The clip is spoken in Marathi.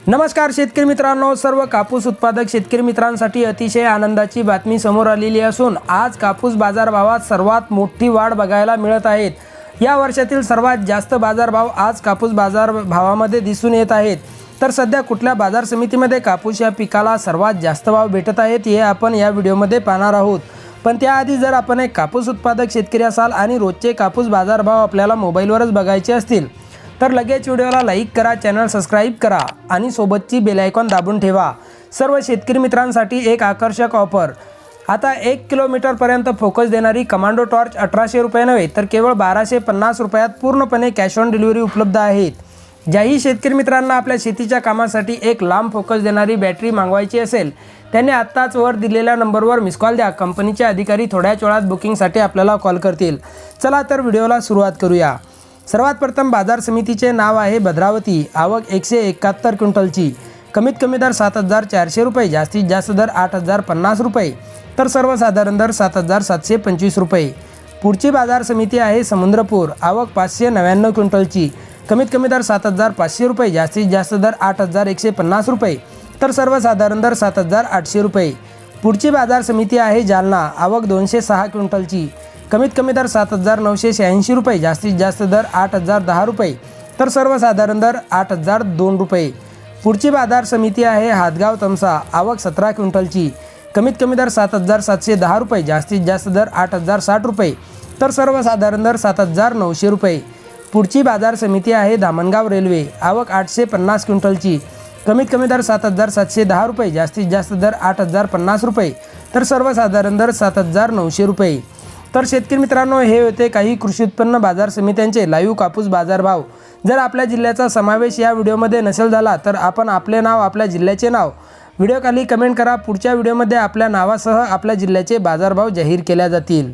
नमस्कार शेतकरी मित्रांनो, सर्व कापूस उत्पादक शेतकरी मित्रांसाठी अतिशय आनंदाची बातमी समोर आलेली असून आज कापूस बाजारभावात सर्वात मोठी वाढ बघायला मिळत आहेत। या वर्षातील सर्वात जास्त बाजारभाव आज कापूस बाजारभावामध्ये दिसून येत आहेत। तर सध्या कुठल्या बाजार समितीमध्ये कापूस या पिकाला सर्वात जास्त भाव भेटत आहेत हे आपण या व्हिडिओमध्ये पाहणार आहोत। पण त्याआधी जर आपण एक कापूस उत्पादक शेतकरी असाल आणि रोजचे कापूस बाजारभाव आपल्याला मोबाईलवरच बघायचे असतील तर लगेच व्हिडिओला लाईक करा, चॅनल सबस्क्राइब करा आणि सोबतची बेल आयकॉन दाबून ठेवा। सर्व शेतकरी मित्रांसाठी एक आकर्षक ऑफर। आता 1 किलोमीटरपर्यंत फोकस देणारी कमांडो टॉर्च 1800 रुपये नव्हे तर केवळ 1250 रुपयात पूर्णपणे कॅश ऑन डिलिव्हरी उपलब्ध आहेत। ज्याही शेतकरी मित्रांना आपल्या शेतीच्या कामासाठी एक लांब फोकस देणारी बॅटरी मागवायची असेल त्यांनी आत्ताच वर दिलेल्या नंबरवर मिस कॉल द्या। कंपनीचे अधिकारी थोड्याच वेळात बुकिंगसाठी आपल्याला कॉल करतील। चला तर व्हिडिओला सुरुवात करूया। सर्वात प्रथम बाजार समितीचे नाव आहे भद्रावती। आवक 171 क्विंटलची। कमीत कमी दर 7400 रुपये, जास्तीत जास्त दर 8050 रुपये तर सर्वसाधारण दर 7725 रुपये। पुढची बाजार समिती आहे समुद्रपूर। आवक 599 क्विंटलची। कमीत कमी दर 7500 रुपये, जास्तीत जास्त दर 8150 रुपये तर सर्वसाधारण दर 7800 रुपये। पुढची बाजार समिती आहे जालना। आवक 206 क्विंटलची। कमीत कमी दर 7986 रुपये, जास्तीत जास्त दर 8010 रुपये तर सर्वसाधारण दर 8002 रुपये। पुढची बाजार समिती आहे हातगाव तमसा। आवक 17 क्विंटलची। कमीत कमी दर 7710 रुपये, जास्तीत जास्त दर 8060 रुपये तर सर्वसाधारण दर 7900 रुपये। पुढची बाजार समिती आहे धामणगाव रेल्वे। आवक 850 क्विंटलची। कमीत कमी दर 7710 रुपये, जास्तीत जास्त दर 8050 रुपये तर सर्वसाधारण दर 7900 रुपये। तर शेतकरी मित्रांनो, हे होते काही कृषी उत्पन्न बाजार समित्यांचे लाईव्ह कापूस बाजारभाव। जर आपल्या जिल्ह्याचा समावेश या व्हिडिओमध्ये नसेल झाला तर आपण आपले नाव, आपल्या जिल्ह्याचे नाव व्हिडिओ खाली कमेंट करा। पुढच्या व्हिडिओमध्ये आपल्या नावासह आपल्या जिल्ह्याचे बाजारभाव जाहीर केले जातील।